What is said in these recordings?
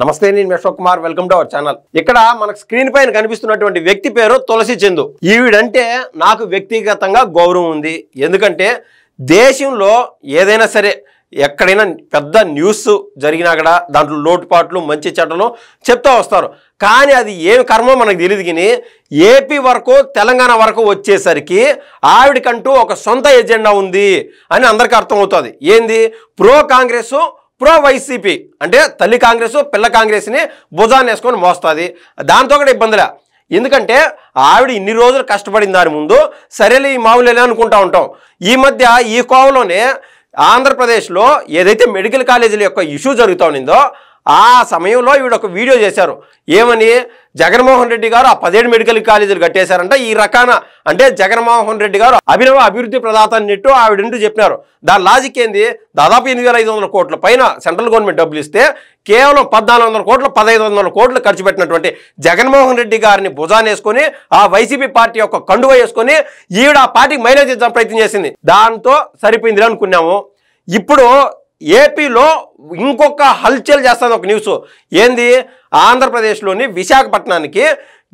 నమస్తే, నేను Ashok Kumar. Welcome to our channel. ఇక్కడ మనకు స్క్రీన్ పైన కనిపిస్తున్నటువంటి వ్యక్తి పేరు తులసి చందు. ఈవిడంటే నాకు వ్యక్తిగతంగా గౌరవం ఉంది. ఎందుకంటే దేశంలో ఏదైనా సరే ఎక్కడైనా పెద్ద న్యూస్ జరిగినా కూడా దాంట్లో లోటుపాట్లు మంచి చెడ్డలు చెప్తూ వస్తారు. కానీ అది ఏమి కర్మో మనకు తెలియదు. కానీ ఏపీ వరకు తెలంగాణ వరకు వచ్చేసరికి ఆవిడకంటూ ఒక సొంత ఎజెండా ఉంది అని అందరికీ అర్థమవుతుంది. ఏంది? ప్రో కాంగ్రెస్ ప్రో వైసీపీ అంటే తల్లి కాంగ్రెస్ పిల్ల కాంగ్రెస్ని భుజాన్ని వేసుకొని మోస్తుంది. దాంతో కూడా ఇబ్బందిలే. ఎందుకంటే ఆవిడ ఇన్ని రోజులు కష్టపడిన దాని ముందు సరేలే ఈ మామూలే అనుకుంటా ఉంటాం. ఈ మధ్య ఈ కోవలోనే ఆంధ్రప్రదేశ్లో ఏదైతే మెడికల్ కాలేజీల యొక్క ఇష్యూ జరుగుతూ ఉన్నదో ఆ సమయంలో ఈవిడ ఒక వీడియో చేశారు. ఏమని? జగన్మోహన్ రెడ్డి గారు ఆ 17 మెడికల్ కాలేజీలు కట్టేశారంట. ఈ రకాన అంటే జగన్మోహన్ రెడ్డి గారు అభినవ అభివృద్ధి ప్రదాత అన్నట్టు ఆవిడంటూ చెప్పినారు. దాని లాజిక్ ఏంది? దాదాపు 8,500 కోట్ల పైన సెంట్రల్ గవర్నమెంట్ డబ్బులు ఇస్తే కేవలం 1,400 కోట్లు 1,500 కోట్లు ఖర్చు పెట్టినటువంటి జగన్మోహన్ రెడ్డి గారిని భుజాన్ని వేసుకొని ఆ వైసీపీ పార్టీ యొక్క కండువ వేసుకొని ఈవిడ ఆ పార్టీకి మైలేజ్ ఇచ్చే ప్రయత్నం చేసింది. దాంతో సరిపోయింది అనుకున్నాము. ఇప్పుడు ఏపీలో ఇంకొక హల్చల్ చేస్తుంది ఒక న్యూస్. ఏంది? ఆంధ్రప్రదేశ్లోని విశాఖపట్నానికి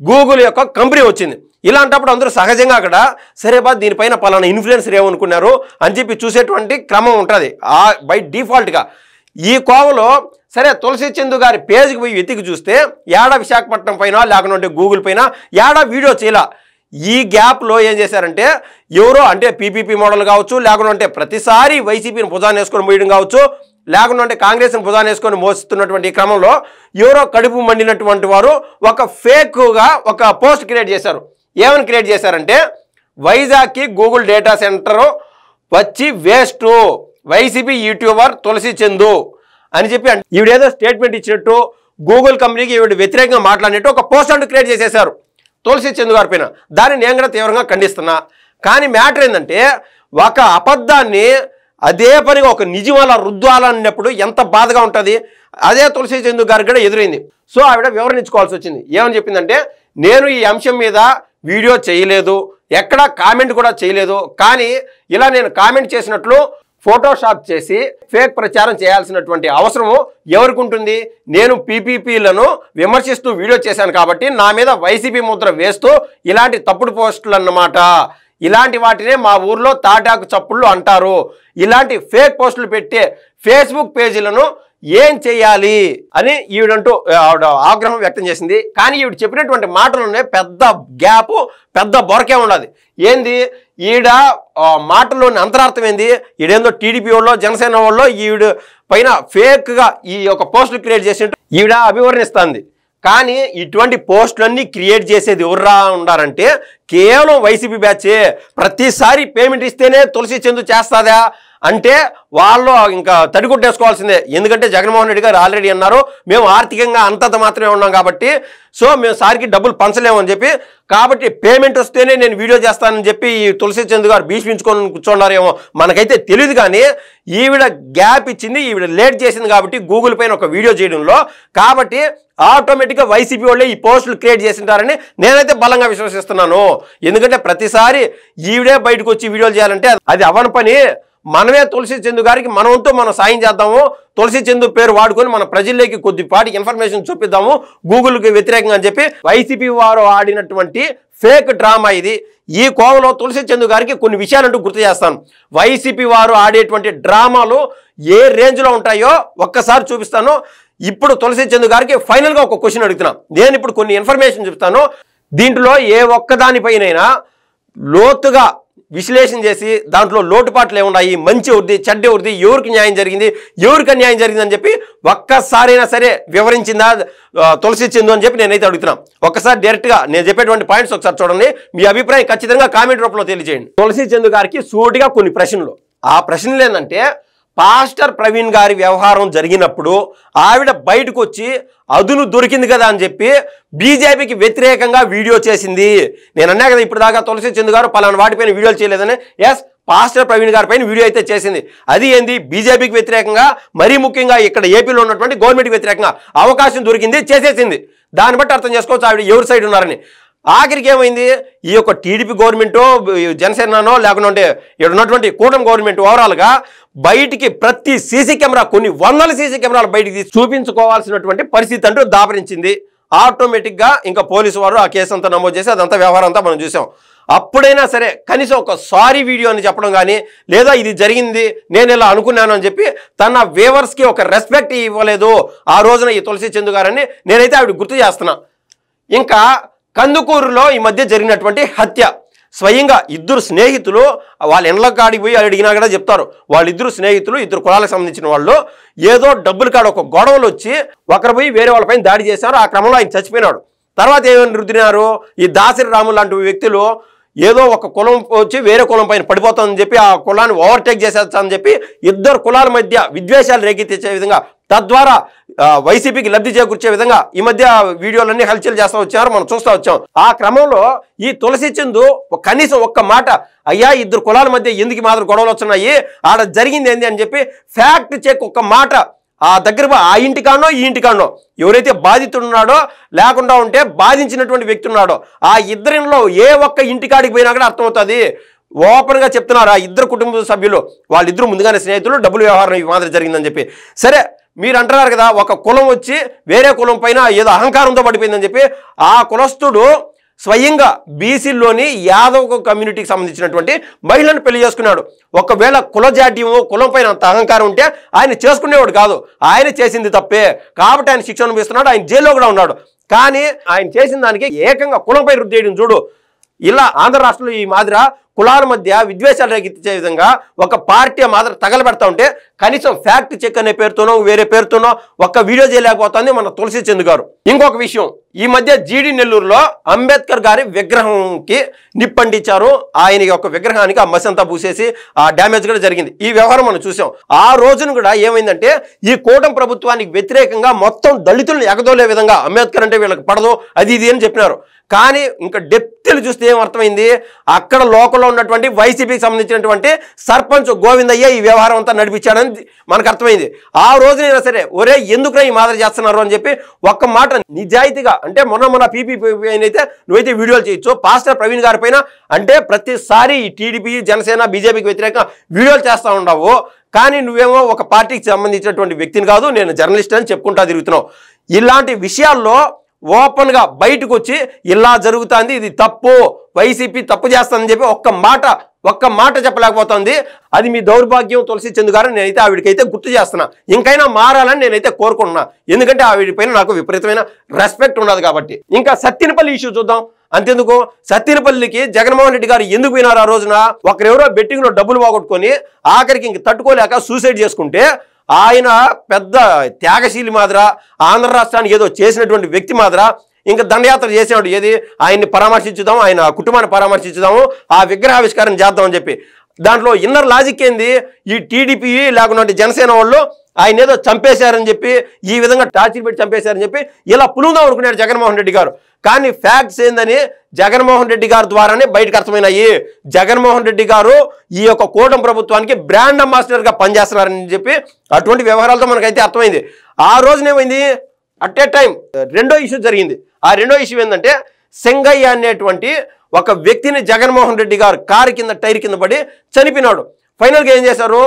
గూగుల్ యొక్క కంపెనీ వచ్చింది. ఇలాంటప్పుడు అందరూ సహజంగా అక్కడ సరే బా దీనిపైన పలానా ఇన్ఫ్లుయెన్సర్ ఏమనుకున్నారు అని చెప్పి చూసేటువంటి క్రమం ఉంటుంది బై డిఫాల్ట్గా. ఈ కోవలో సరే తులసి చందు గారి పేజ్కి పోయి వెతికి చూస్తే ఏడా విశాఖపట్నం పైన లేకుంటే గూగుల్ పైన ఏడా వీడియో చేయలా. ఈ గ్యాప్లో ఏం చేశారంటే ఎవరో అంటే పీపీపీ మోడల్ కావచ్చు, లేకుంటే ప్రతిసారి వైసీపీని భుజాన్ని వేసుకొని మోయడం కావచ్చు, లేకుంటే కాంగ్రెస్ని భుజాన్ని వేసుకొని మోస్తున్నటువంటి క్రమంలో ఎవరో కడుపు మండినటువంటి వారు ఒక ఫేక్గా ఒక పోస్ట్ క్రియేట్ చేశారు. ఏమని క్రియేట్ చేశారంటే వైజాగ్కి గూగుల్ డేటా సెంటర్ వచ్చి వేస్ట్, వైసీపీ యూట్యూబర్ తులసి చందు అని చెప్పి ఈవిడేదో స్టేట్మెంట్ ఇచ్చినట్టు గూగుల్ కంపెనీకి ఈవిడ వ్యతిరేకంగా మాట్లాడినట్టు ఒక పోస్ట్ అంటూ క్రియేట్ చేసేశారు తులసి చందు గారి పైన. దాన్ని నేను కూడా తీవ్రంగా ఖండిస్తున్నా. కానీ మ్యాటర్ ఏంటంటే ఒక అబద్ధాన్ని అదే పనిగా ఒక నిజం అలా రుద్దాలన్నప్పుడు ఎంత బాధగా ఉంటుంది. అదే తులసి చందు గారికి కూడా ఎదురైంది. సో ఆవిడ వివరణించుకోవాల్సి వచ్చింది. ఏమని చెప్పిందంటే నేను ఈ అంశం మీద వీడియో చేయలేదు, ఎక్కడా కామెంట్ కూడా చేయలేదు. కానీ ఇలా నేను కామెంట్ చేసినట్లు ఫోటోషాప్ చేసి ఫేక్ ప్రచారం చేయాల్సినటువంటి అవసరము ఎవరికి ఉంటుంది? నేను పీపీపీలను విమర్శిస్తూ వీడియో చేశాను కాబట్టి నా మీద వైసీపీ ముద్ర వేస్తూ ఇలాంటి తప్పుడు పోస్టులు అన్నమాట. ఇలాంటి వాటినే మా ఊర్లో తాటాకు చప్పుళ్ళు అంటారు. ఇలాంటి ఫేక్ పోస్టులు పెట్టే ఫేస్బుక్ పేజీలను ఏం చేయాలి అని ఈవిడంటూ ఆవిడ ఆగ్రహం వ్యక్తం చేసింది. కానీ ఈవిడ చెప్పినటువంటి మాటలోనే పెద్ద గ్యాపు, పెద్ద బొరకే ఉన్నది. ఏంది? ఈవిడ మాటలోని అంతరార్థం ఏంది? ఈడేందో టీడీపీ వాళ్ళు జనసేన వాళ్ళు ఈవిడ పైన ఫేక్గా ఈ యొక్క పోస్టులు క్రియేట్ చేసినట్టు ఈవిడ అభివర్ణిస్తుంది. కానీ ఇటువంటి పోస్టులన్నీ క్రియేట్ చేసేది ఎవర్రా ఉండారంటే కేవలం వైసీపీ బ్యాచే. ప్రతిసారి పేమెంట్ ఇస్తేనే తులసి చందు చేస్తుందా అంటే వాళ్ళు ఇంకా తడికొట్టేసుకోవాల్సిందే. ఎందుకంటే జగన్మోహన్ రెడ్డి గారు ఆల్రెడీ అన్నారు మేము ఆర్థికంగా అంతంత మాత్రమే ఉన్నాం కాబట్టి సో మేము సారికి డబ్బులు పంచలేమని చెప్పి, కాబట్టి పేమెంట్ వస్తేనే నేను వీడియో చేస్తానని చెప్పి ఈ తులసి చందు గారు భీష్మించుకొని కూర్చోన్నారేమో మనకైతే తెలియదు. కానీ ఈవిడ గ్యాప్ ఇచ్చింది, ఈవిడ లేట్ చేసింది కాబట్టి గూగుల్ పైన ఒక వీడియో చేయడంలో. కాబట్టి ఆటోమేటిక్గా వైసీపీ వాళ్ళే ఈ పోస్టులు క్రియేట్ చేసింటారని నేనైతే బలంగా విశ్వసిస్తున్నాను. ఎందుకంటే ప్రతిసారి ఈవిడే బయటకు వచ్చి వీడియోలు చేయాలంటే అది అవని పని. మనమే తులసి చందు గారికి మనవంతో మనం సాయం చేద్దాము. తులసి చందు పేరు వాడుకొని మన ప్రజల్లోకి కొద్దిపాటి ఇన్ఫర్మేషన్ చూపిద్దాము గూగుల్కి వ్యతిరేకంగా అని చెప్పి వైసీపీ వారు ఆడినటువంటి ఫేక్ డ్రామా ఇది. ఈ కోవలో తులసి చందు గారికి కొన్ని విషయాలంటూ గుర్తు చేస్తాను. వైసీపీ వారు ఆడేటువంటి డ్రామాలు ఏ రేంజ్లో ఉంటాయో ఒక్కసారి చూపిస్తాను. ఇప్పుడు తులసి చందు గారికి ఫైనల్గా ఒక క్వశ్చన్ అడుగుతున్నాను. నేను ఇప్పుడు కొన్ని ఇన్ఫర్మేషన్ చెప్తాను. దీంట్లో ఏ ఒక్కదానిపైనైనా లోతుగా విశ్లేషణ చేసి దాంట్లో లోటుపాట్లు ఏమున్నాయి, మంచి ఎవరిది చెడ్డ ఎవరిది, ఎవరికి న్యాయం జరిగింది ఎవరికి అన్యాయం జరిగిందని చెప్పి ఒక్కసారైనా సరే వివరించిందా తులసి చందు అని చెప్పి నేనైతే అడుగుతున్నాను. ఒక్కసారి డైరెక్ట్గా నేను చెప్పేటువంటి పాయింట్స్ ఒకసారి చూడండి. మీ అభిప్రాయం ఖచ్చితంగా కామెంట్ రూపంలో తెలియజేయండి. తులసి చందు గారికి సూటిగా కొన్ని ప్రశ్నలు. ఆ ప్రశ్నలు ఏంటంటే పాస్టర్ ప్రవీణ్ గారి వ్యవహారం జరిగినప్పుడు ఆవిడ బయటకు వచ్చి అదును దొరికింది కదా అని చెప్పి బీజేపీకి వ్యతిరేకంగా వీడియో చేసింది. నేను అన్నా కదా ఇప్పుడు దాకా తులసి చందు గారు పలానా వాటిపైన వీడియోలు చేయలేదని. ఎస్, పాస్టర్ ప్రవీణ్ గారి పైన వీడియో అయితే చేసింది. అది ఏంది? బీజేపీకి వ్యతిరేకంగా, మరీ ముఖ్యంగా ఇక్కడ ఏపీలో ఉన్నటువంటి గవర్నమెంట్కి వ్యతిరేకంగా అవకాశం దొరికింది, చేసేసింది. దాన్ని బట్టి అర్థం చేసుకోవచ్చు ఆవిడ ఎవరి సైడ్ ఉన్నారని. ఆఖరికి ఏమైంది, ఈ యొక్క టీడీపీ గవర్నమెంటో జనసేననో లేకుంటే ఇక్కడ ఉన్నటువంటి కూటమి గవర్నమెంట్ ఓవరాల్గా బయటికి ప్రతి సీసీ కెమెరా, కొన్ని వందల సీసీ కెమెరాలు బయటికి తీసి చూపించుకోవాల్సినటువంటి పరిస్థితి అంటూ దాపరించింది. ఆటోమేటిక్గా ఇంకా పోలీసు వారు ఆ కేసు అంతా నమోదు చేసి అదంతా వ్యవహారం అంతా మనం చూసాం. అప్పుడైనా సరే కనీసం ఒక సారీ వీడియో అని చెప్పడం కానీ, లేదా ఇది జరిగింది నేను ఇలా అనుకున్నాను అని చెప్పి తన వ్యూవర్స్కి ఒక రెస్పెక్ట్ ఇవ్వలేదు ఆ రోజున ఈ తులసి చందు గారని నేనైతే ఆవిడ గుర్తు చేస్తున్నా. ఇంకా కందుకూరులో ఈ మధ్య జరిగినటువంటి హత్య, స్వయంగా ఇద్దరు స్నేహితులు వాళ్ళ ఇండ్ల కాడికి పోయి అడిగినా కూడా చెప్తారు, వాళ్ళిద్దరు స్నేహితులు, ఇద్దరు కులాలకు సంబంధించిన వాళ్ళు ఏదో డబ్బులు కాడ ఒక గొడవలు వచ్చి ఒకరు పోయి వేరే వాళ్ళపైన దాడి చేశారు. ఆ క్రమంలో ఆయన చచ్చిపోయినాడు. తర్వాత ఏమైనా రుద్దినారు, ఈ దాసరి రాములు లాంటి వ్యక్తులు ఏదో ఒక కులం వచ్చి వేరే కులం పైన పడిపోతుందని చెప్పి ఆ కులాన్ని ఓవర్టేక్ చేసేస్తానని చెప్పి ఇద్దరు కులాల మధ్య విద్వేషాలు రేకెత్తించే విధంగా, తద్వారా వైసీపీకి లబ్ధి చేకూర్చే విధంగా ఈ మధ్య వీడియోలన్నీ హల్చల్ చేస్తూ వచ్చారు, మనం చూస్తూ వచ్చాం. ఆ క్రమంలో ఈ తులసి చందు కనీసం ఒక్క మాట, అయ్యా ఇద్దరు కులాల మధ్య ఎందుకు మాత్రం గొడవలు వస్తున్నాయి, ఆడ జరిగింది ఏంది అని చెప్పి ఫ్యాక్ట్ చెక్ ఒక్క మాట ఆ దగ్గర ఆ ఇంటికాడో ఈ ఇంటికాడో ఎవరైతే బాధితుడున్నాడో లేకుండా ఉంటే బాధించినటువంటి వ్యక్తి ఉన్నాడో ఆ ఇద్దరిలో ఏ ఒక్క ఇంటికాడికి పోయినా కూడా అర్థమవుతుంది. ఓపెన్గా చెప్తున్నారు ఆ ఇద్దరు కుటుంబ సభ్యులు, వాళ్ళిద్దరూ ముందుగానే స్నేహితులు, డబ్బులు వ్యవహారం ఈ మాదిరి జరిగిందని చెప్పి. సరే మీరు అంటున్నారు కదా, ఒక కులం వచ్చి వేరే కులం పైన ఏదో అహంకారంతో పడిపోయిందని చెప్పి ఆ కులస్తుడు స్వయంగా బీసీలోని యాదవ్ కమ్యూనిటీకి సంబంధించినటువంటి మహిళను పెళ్లి చేసుకున్నాడు. ఒకవేళ కులజాడ్యము, కులం పైన అంత అహంకారం ఉంటే ఆయన చేసుకునేవాడు కాదు, ఆయన చేసింది తప్పే కాబట్టి ఆయన శిక్ష అనుభవిస్తున్నాడు, ఆయన జైల్లో కూడా ఉన్నాడు. కానీ ఆయన చేసిన దానికి ఏకంగా కులంపై రుద్ది చేయడం చూడు. ఇలా ఆంధ్ర రాష్ట్రంలో ఈ మాదిర కులాల మధ్య విద్వేషాలు రేకెత్తించే విధంగా ఒక పార్టీ మాదిరి తగలబెడతా ఉంటే కనీసం ఫ్యాక్ట్ చెక్ అనే పేరుతోనో వేరే పేరుతోనో ఒక్క వీడియో చేయలేకపోతుంది మన తులసి చందు గారు. ఇంకొక విషయం, ఈ మధ్య జీడి నెల్లూరులో అంబేద్కర్ గారి విగ్రహంకి నిప్పండించారు. ఆయన యొక్క విగ్రహానికి ఆ మసి అంతా పూసేసి ఆ డ్యామేజ్ కూడా జరిగింది. ఈ వ్యవహారం మనం చూసాం. ఆ రోజున కూడా ఏమైందంటే ఈ కూటమి ప్రభుత్వానికి వ్యతిరేకంగా మొత్తం దళితులను ఎగదోలే విధంగా అంబేద్కర్ అంటే వీళ్ళకి పడదు అది ఇది అని చెప్పినారు. కానీ ఇంకా డెప్త్లు చూస్తే ఏమర్థమైంది, అక్కడ లోకల్లో ఉన్నటువంటి వైసీపీకి సంబంధించినటువంటి సర్పంచ్ గోవిందయ్య ఈ వ్యవహారం అంతా నడిపించాడని మనకు అర్థమైంది. ఆ రోజునైనా సరే ఒరే ఎందుకురా ఈ మాదిరి చేస్తున్నారు అని చెప్పి ఒక్క మాట నిజాయితీగా, అంటే మొన్న పీపీ అయితే నువ్వైతే వీడియోలు చేయొచ్చు, పాస్టర్ ప్రవీణ్ గారి పైన అంటే ప్రతిసారి టీడీపీ జనసేన బీజేపీకి వ్యతిరేకంగా వీడియోలు చేస్తూ ఉండవు. కానీ నువ్వేమో ఒక పార్టీకి సంబంధించినటువంటి వ్యక్తిని కాదు, నేను జర్నలిస్ట్ అని చెప్పుకుంటా తిరుగుతున్నావు. ఇలాంటి విషయాల్లో ఓపెన్గా బయటకు వచ్చి ఇలా జరుగుతుంది, ఇది తప్పు, వైసీపీ తప్పు చేస్తుందని చెప్పి ఒక్క మాట చెప్పలేకపోతుంది. అది మీ దౌర్భాగ్యం తులసి చందు గారు. నేనైతే ఆవిడకైతే గుర్తు చేస్తున్నా, ఇంకైనా మారాలని నేనైతే కోరుకుంటున్నా. ఎందుకంటే ఆవిడ పైన నాకు విపరీతమైన రెస్పెక్ట్ ఉండదు కాబట్టి. ఇంకా సత్తినపల్లి ఇష్యూ చూద్దాం. అంతెందుకు, సత్తినపల్లికి జగన్మోహన్ రెడ్డి గారు ఎందుకు పోయినారు? ఆ రోజున ఒకరెవరో బెట్టింగ్లో డబ్బులు పోగొట్టుకొని ఆఖరికి ఇంక తట్టుకోలేక సూసైడ్ చేసుకుంటే ఆయన పెద్ద త్యాగశీలి మాదిర, ఆంధ్ర రాష్ట్రానికి ఏదో చేసినటువంటి వ్యక్తి మాదిర ఇంకా దండయాత్ర చేసేవాడు. ఏది ఆయన్ని పరామర్శించుదాము, ఆయన కుటుంబాన్ని పరామర్శించుదాము, ఆ విగ్రహావిష్కారం చేద్దామని చెప్పి. దాంట్లో ఇన్నర్ లాజిక్ ఏంది, ఈ టీడీపీ లేకుండా జనసేన వాళ్ళు ఆయన ఏదో చంపేశారని చెప్పి, ఈ విధంగా టార్చర్ పెట్టి చంపేశారని చెప్పి ఇలా పులుందాం అనుకున్నాడు జగన్మోహన్ రెడ్డి గారు. కానీ ఫ్యాక్ట్స్ ఏందని జగన్మోహన్ రెడ్డి గారి ద్వారానే బయటకు అర్థమైనాయి. జగన్మోహన్ రెడ్డి గారు ఈ యొక్క కూటమి ప్రభుత్వానికి బ్రాండ్ అంబాసిడర్గా పనిచేస్తున్నారని చెప్పి అటువంటి వ్యవహారాలతో మనకైతే అర్థమైంది. ఆ రోజునేమైంది, అట్ ఏ టైం రెండో ఇష్యూ జరిగింది. ఆ రెండో ఇష్యూ ఏంటంటే సెంగయ్య అనేటువంటి ఒక వ్యక్తిని జగన్మోహన్ రెడ్డి గారు కారు కింద టైర్ కింద పడి చనిపోయినాడు. ఫైనల్గా ఏం చేశారు,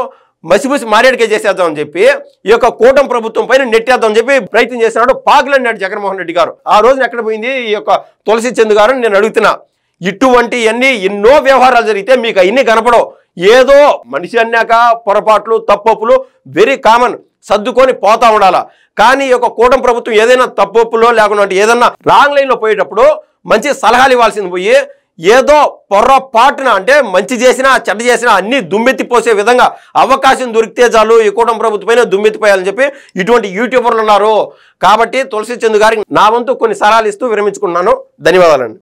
మసిమసి మారేడుకే చేసేద్దామని చెప్పి ఈ యొక్క కూటమి ప్రభుత్వం పైన నెట్టేద్దామని చెప్పి ప్రయత్నం చేస్తున్నాడు. పాకులన్నాడు జగన్మోహన్ రెడ్డి గారు. ఆ రోజున ఎక్కడ పోయింది ఈ యొక్క తులసి చందు గారు నేను అడుగుతున్నా. ఇటువంటి ఎన్నో వ్యవహారాలు జరిగితే మీకు అవన్నీ కనపడవు. ఏదో మనిషి అన్నాక పొరపాట్లు తప్పులు వెరీ కామన్, సర్దుకొని పోతా ఉండాలా. కానీ ఈ యొక్క కూటమి ప్రభుత్వం ఏదైనా తప్పులో లేకుండా ఏదన్నా రాంగ్ లైన్లో పోయేటప్పుడు మంచి సలహాలు ఇవ్వాల్సింది పోయి ఏదో పొరపాటున అంటే మంచి చేసినా చెడ్డ చేసినా అన్ని దుమ్మెత్తిపోసే విధంగా అవకాశం దొరికితే చాలు ఈ కూటమి ప్రభుత్వమైన దుమ్మెత్తిపోయాలని చెప్పి ఇటువంటి యూట్యూబర్లు ఉన్నారు. కాబట్టి తులసి చందు గారికి నా వంతు కొన్ని సలహాలు ఇస్తూ విరమించుకున్నాను. ధన్యవాదాలండి.